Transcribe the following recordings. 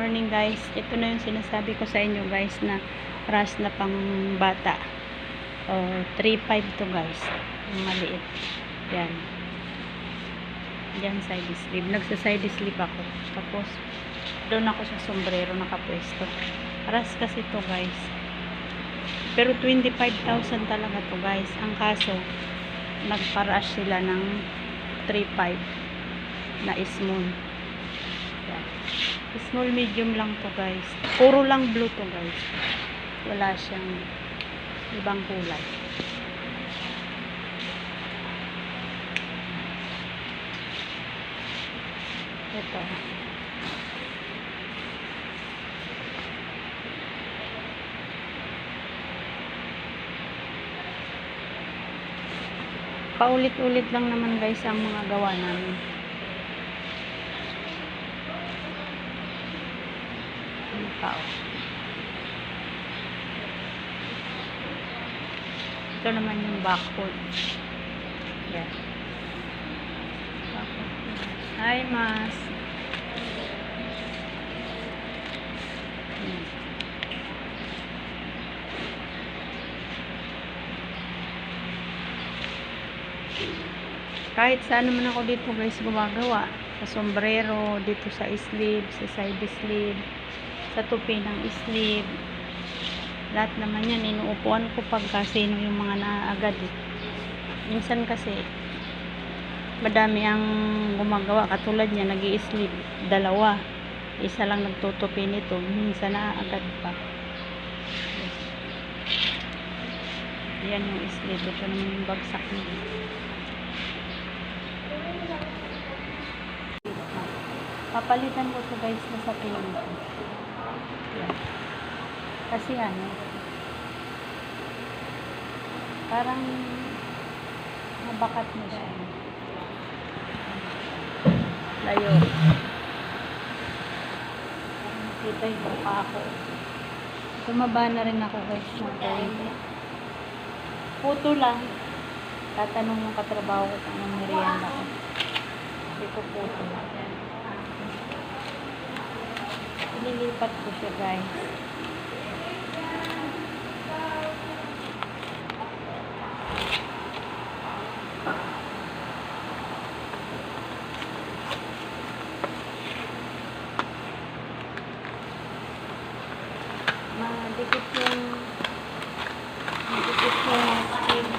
morning guys. Ito na yung sinasabi ko sa inyo guys na crush na pang bata. 3.5 to guys. Yung maliit. Yan. Yan side sleeve. Nagsa-side sleeve ako. Tapos doon ako sa sombrero nakapwesto. Crush kasi to guys. Pero 25,000 talaga to guys. Ang kaso nagpa-rush sila ng 3.5 na small. Yan. Small medium lang to guys. Puro lang blue to guys. Wala siyang ibang kulay. Ito. Paulit-ulit lang naman guys ang mga gawa namin. Tao. Ito naman yung backhood. Yan. Hi, Mas. Kahit saan naman ako dito guys gumagawa. Sa sombrero, dito sa sleeve, sa side sleeve, sa tupi ng sleeve. Lahat naman yan, inuupuan ko pagka sino yung mga naagad eh. Minsan kasi, madami ang gumagawa. Katulad niya, nag-i-sleeve. 2. Isa lang nagtutupi nito. Minsan naagad pa. Yan yung sleeve. Ito naman yung bagsak niya. Papalitan ko to guys na sa pinito. Yan. Kasi ano, parang nabakat mo siya. Layo. Nakita yung mukha ako. Tumaba na rin ako guys. Puto lang. Tatanong yung katrabaho ko kung anong merienda ko. Hindi ko puto lang. Nilipat ko siya guys. Madikit yung masking.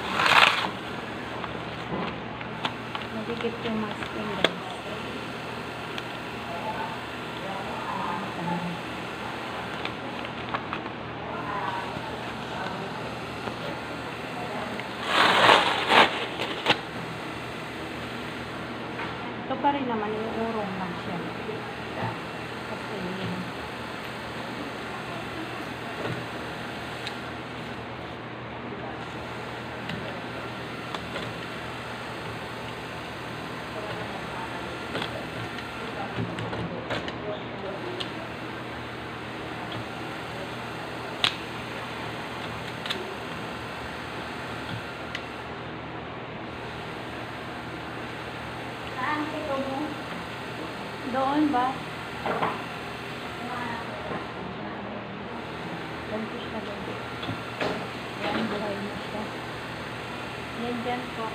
Madikit yung masking guys. Ito pa rin naman, iurong lang siya. Kasi doon ba? Gantos na gabi. Yan, buhay na siya. Yan dyan po.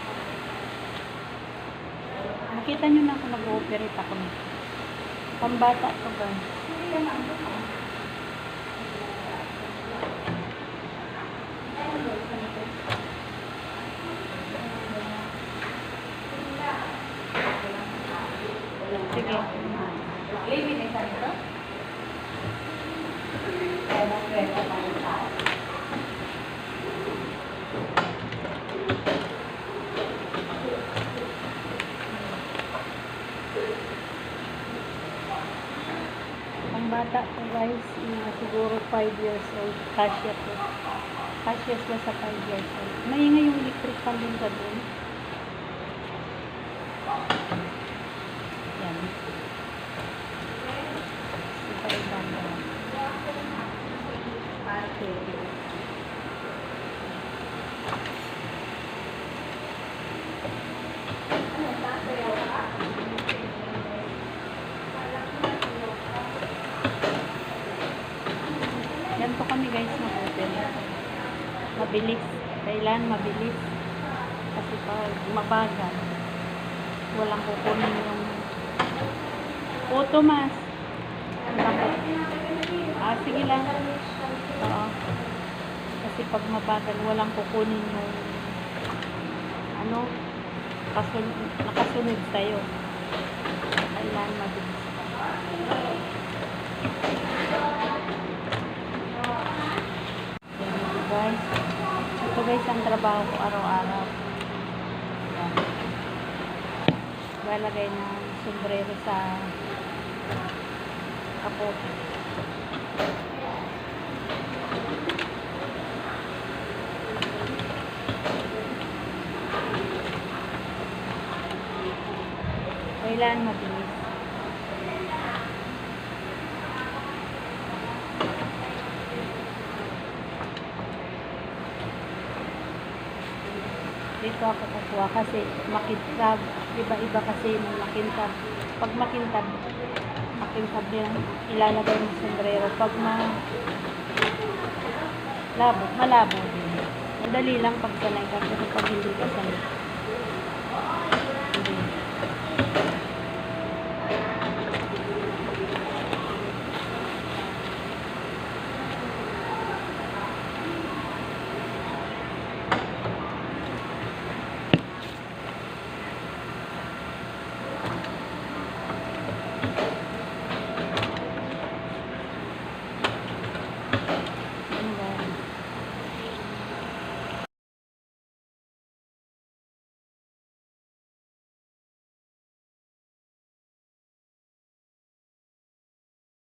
Nakita nyo na ako nag-ooperate ako nito. Pambata to ba? Sige. Leave it inside ito. Pambata ko guys, siguro 5 years old. Kasya to. Kasya sila sa 5 years old. Maingay yung electric fan din sa doon. Yan. Ganito kami guys na hotel. Mabilis. Kailan mabilis. Kasi pag mabagal, walang kukunin yung Thomas. Sige lang. Oo. Kasi pag mabagal, walang kukunin yung nakasunod sa'yo. Kailan mabilis ka. Guys. Ito guys ang trabaho ko araw-araw. Yan. Lalagay ng sombrero sa kapote. Kailan mabilis. Dito ako kukuha kasi makintab. Iba-iba kasi yung makintab. Pag makintab din ilalagay mo sombrero. Pag malabo din. Madali lang pag sanay ka. Pero pag hindi ka sanay,